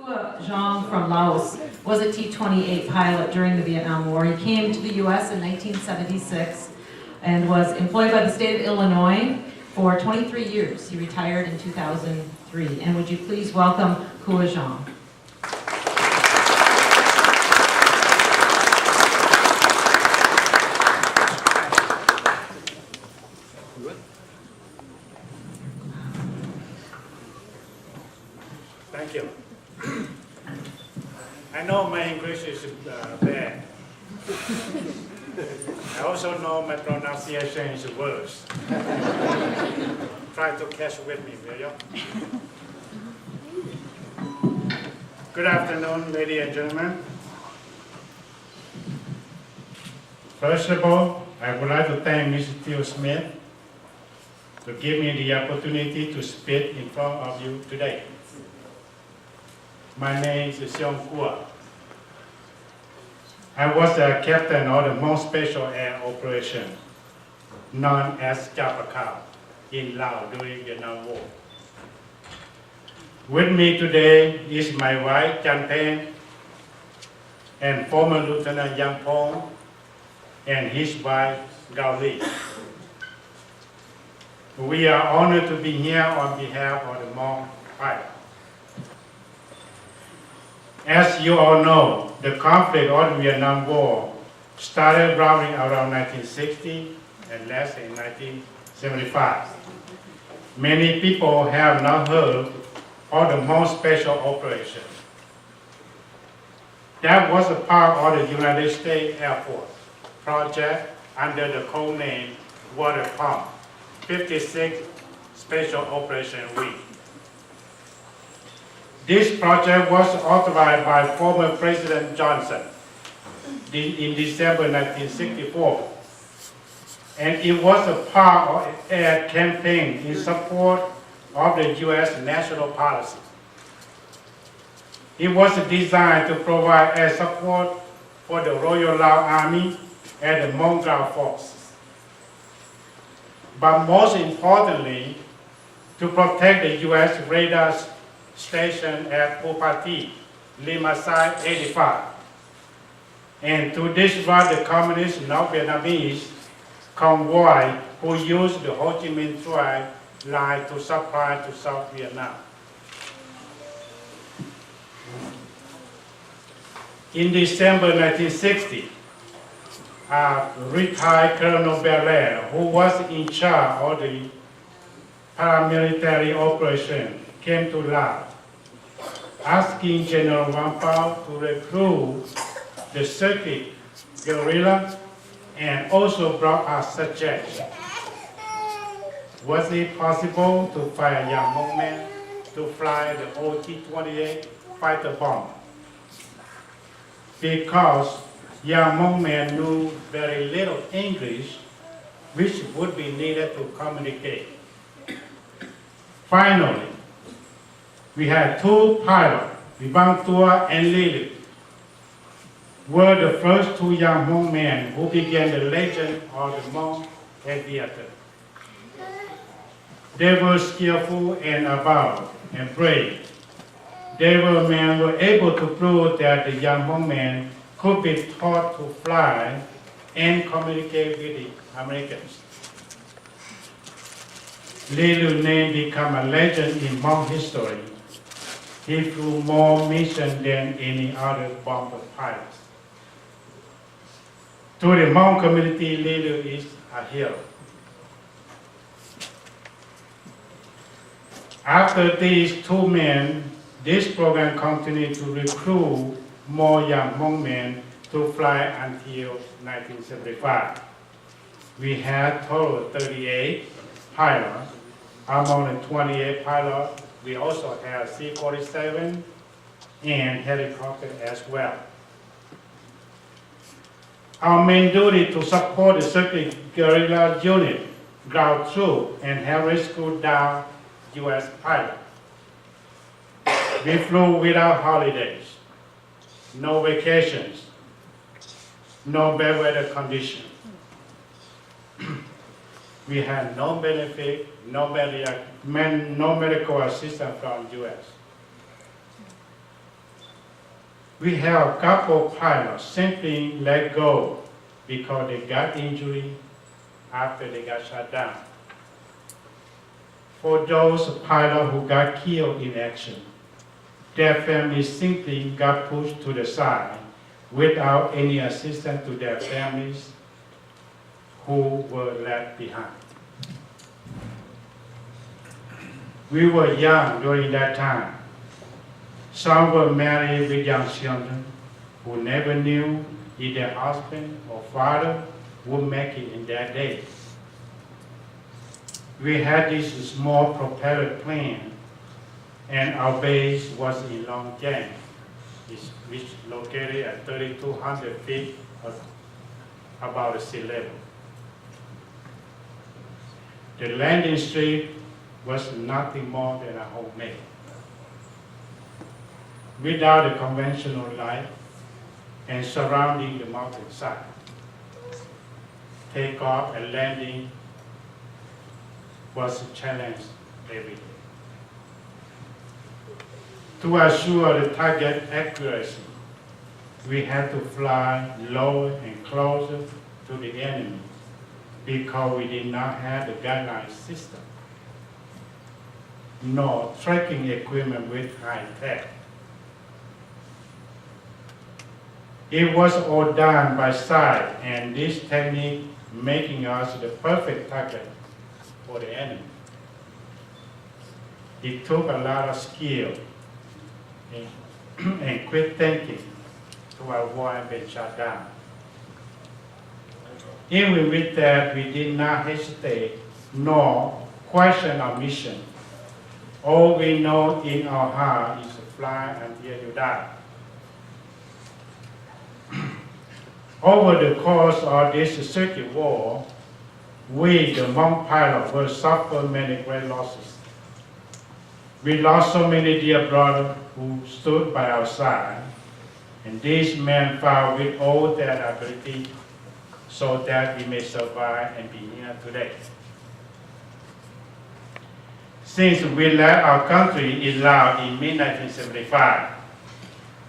Xiong from Laos was a T-28 pilot during the Vietnam War. He came to the U.S. in 1976 and was employed by the state of Illinois for 23 years. He retired in 2003. And would you please welcome Koua Xiong. Thank you. I know my English is bad. I also know my pronunciation is worse. Try to catch with me, will you? Good afternoon, ladies and gentlemen. First of all, I would like to thank Mr. Thuy Smith to give me the opportunity to speak in front of you today. My name is Xiong Koua. I was the captain of the Hmong Special Air Operation, known as Chapter in Laos during the Vietnam War. With me today is my wife, Chan Pen, and former Lieutenant Yang Pong, and his wife, Gao Li. We are honored to be here on behalf of the Hmong pilot. As you all know, the conflict of the Vietnam War started roughly around 1960 and lasted in 1975. Many people have not heard of the Hmong Special Operation. That was a part of the United States Air Force project under the code name Water Pump 56 Special Operation Week. This project was authorized by former President Johnson in December 1964, and it was a part of an air campaign in support of the U.S. national policy. It was designed to provide air support for the Royal Lao Army and the Hmong Ground Forces, but most importantly, to protect the U.S. radar station at Pupati, Limasai 85, and to disrupt the communist North Vietnamese convoy who used the Ho Chi Minh Thuy line to supply to South Vietnam. In December 1960, retired Colonel Belair, who was in charge of the paramilitary operation, came to Laos, asking General Van Pao to recruit the circuit guerrilla, and also brought a suggestion. Was it possible to find a young Hmong man to fly the old T-28 fighter bomber? Because young Hmong man knew very little English, which would be needed to communicate. Finally, we had two pilots, Vivang Tua and Lily, were the first two young Hmong men who began the legend of the Hmong Veteran. They were skillful and avowed and brave. They were men who were able to prove that the young Hmong men could be taught to fly and communicate with the Americans. Lilu's name became a legend in Hmong history. He flew more missions than any other bomber pilot. To the Hmong community, Lilu is a hero. After these two men, this program continued to recruit more young Hmong men to fly until 1975. We had total 38 pilots. Among the 28 pilots, we also have C-47 and helicopter as well. Our main duty to support the circuit guerrilla unit, ground troop, and have rescued down U.S. pilots. We flew without holidays, no vacations, no bad weather conditions. We had no benefit, no medical assistance from U.S. We have a couple pilots simply let go because they got injury after they got shot down. For those pilots who got killed in action, their families simply got pushed to the side without any assistance to their families who were left behind. We were young during that time. Some were married with young children who never knew if their husband or father would make it in that day. We had this small propeller plane, and our base was in Laotian, which is located at 3,200 feet above the sea level. The landing strip was nothing more than a homemade. Without the conventional light and surrounding the mountainside, takeoff and landing was a challenge every day. To assure the target accuracy, we had to fly lower and closer to the enemy because we did not have the guideline system, nor tracking equipment with high tech. It was all done by sight, and this technique making us the perfect target for the enemy. It took a lot of skill and quick thinking to avoid being shot down. Even with that, we did not hesitate nor question our mission. All we know in our heart is to fly until you die. Over the course of this circuit war, we, the Hmong pilots, will suffer many great losses. We lost so many dear brothers who stood by our side, and these men fought with all their ability so that we may survive and be here today. Since we left our country in Laos in mid-1975,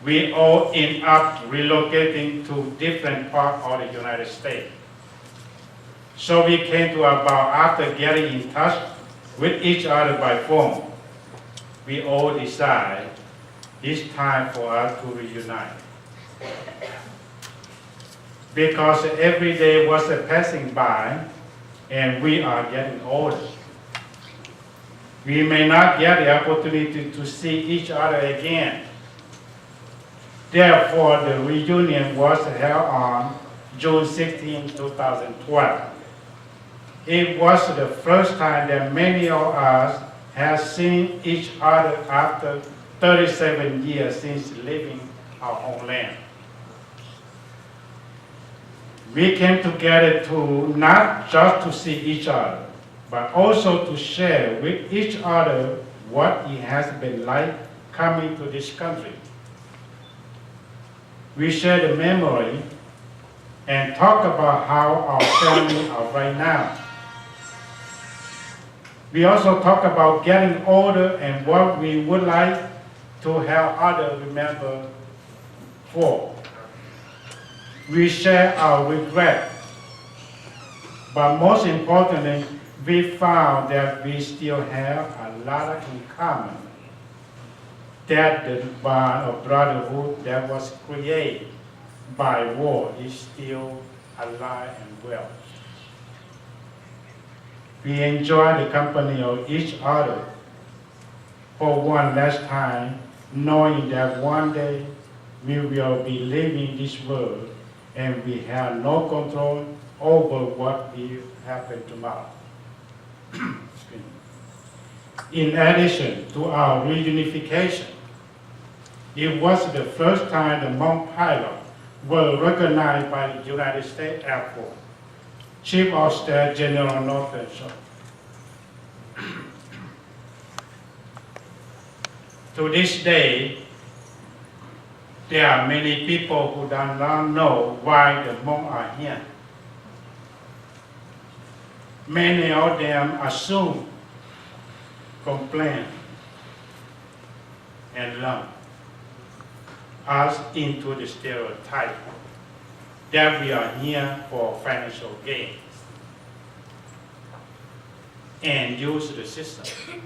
we all end up relocating to different parts of the United States. So we came to about, after getting in touch with each other by phone, we all decide it's time for us to reunite. Because every day was passing by and we are getting older. We may not get the opportunity to see each other again. Therefore, the reunion was held on June 16, 2012. It was the first time that many of us have seen each other after 37 years since leaving our homeland. We came together to not just to see each other, but also to share with each other what it has been like coming to this country. We share the memory and talk about how our family are right now. We also talk about getting older and what we would like to have others remember for. We share our regret, but most importantly, we found that we still have a lot in common. That the bond of brotherhood that was created by war is still alive and well. We enjoy the company of each other for one last time, knowing that one day we will be leaving this world and we have no control over what will happen tomorrow. In addition to our reunification, it was the first time the Hmong pilot were recognized by the United States Air Force, Chief of Staff General Norton. To this day, there are many people who do not know why the Hmong are here. Many of them assume, complain, and learn. us into the stereotype that we are here for financial gains and use the system.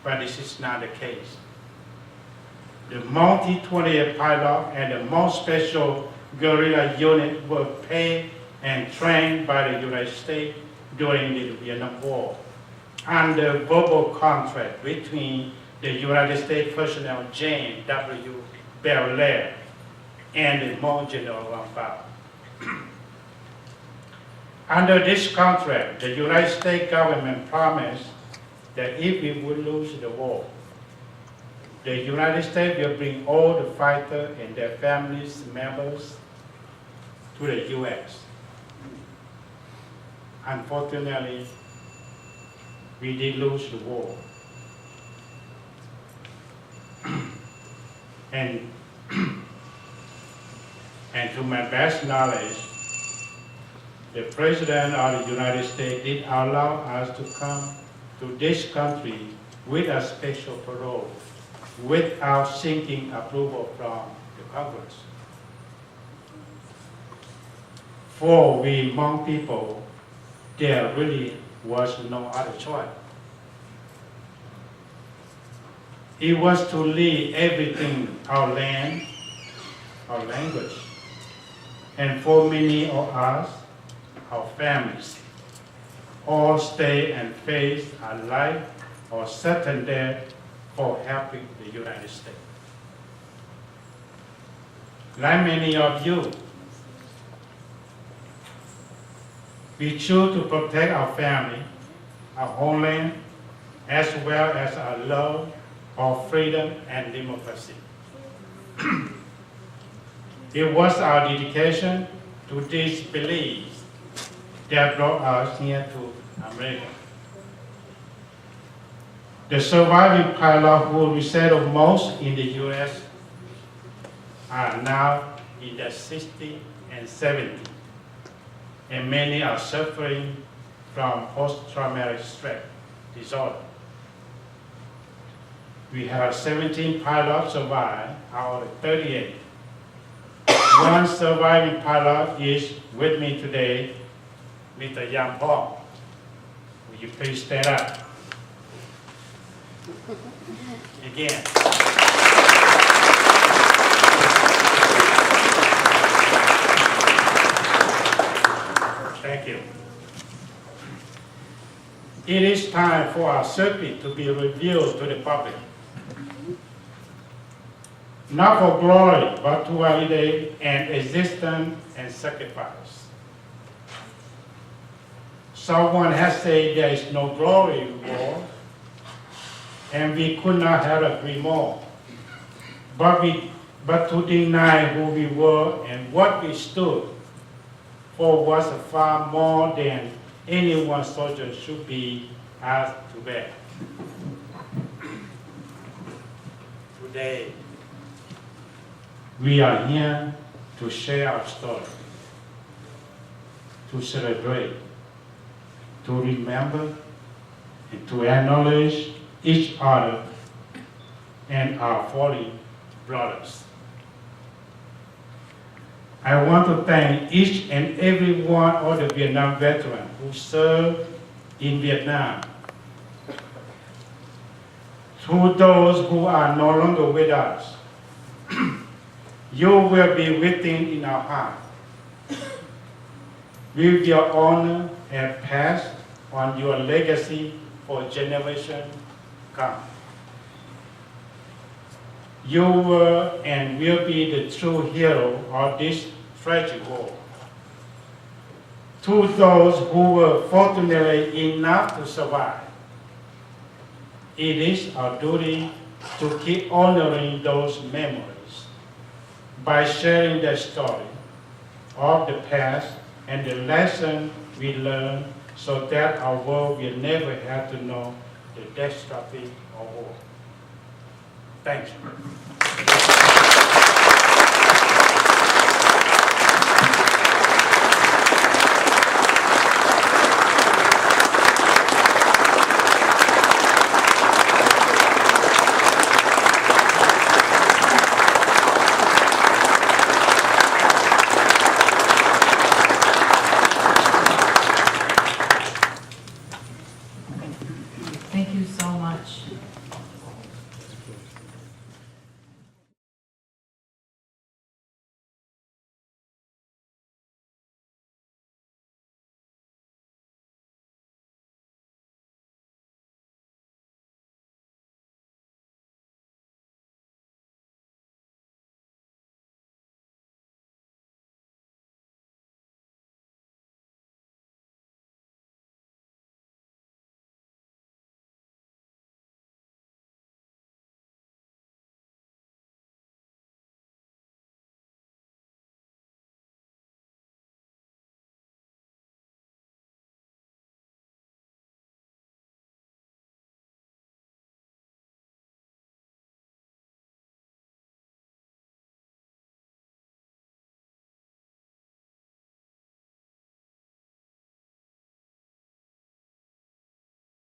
But this is not the case. The Hmong T-28 Pilot and the Hmong Special Guerrilla Unit were paid and trained by the United States during the Vietnam War under verbal contract between the United States personnel James W. Belair and the Hmong General Lampao. Under this contract, the United States government promised that if we would lose the war, the United States will bring all the fighters and their families members to the U.S. Unfortunately, we did lose the war. and to my best knowledge, the President of the United States did allow us to come to this country with a special parole without seeking approval from the Congress. For we Hmong people, there really was no other choice. It was to leave everything, our land, our language, and for many of us, our families, all stay and face a life or certain death for helping the United States. Like many of you, we choose to protect our family, our homeland, as well as our love of freedom and democracy. It was our dedication to these beliefs that brought us here to America. The surviving pilots who resettled most in the U.S. are now in their 60s and 70s, and many are suffering from post-traumatic stress disorder. We have 17 pilots survive out of 38. One surviving pilot is with me today, Mr. Yang Phong. Will you please stand up? Again. Thank you. It is time for our circuit to be revealed to the public. Not for glory, but to validate an existence and sacrifice. Someone has said there is no glory in war, and we could not have agreed more. But to deny who we were and what we stood for was far more than any one soldier should be asked to bear. Today, we are here to share our story, to celebrate, to remember, and to acknowledge each other and our fallen brothers. I want to thank each and every one of the Vietnam veterans who served in Vietnam. To those who are no longer with us, you will be within in our heart. We will honor and pass on your legacy for generations to come. You were and will be the true hero of this tragic war. To those who were fortunately enough to survive, it is our duty to keep honoring those memories by sharing the story of the past and the lesson we learned so that our world will never have to know the destructive of war. Thank you.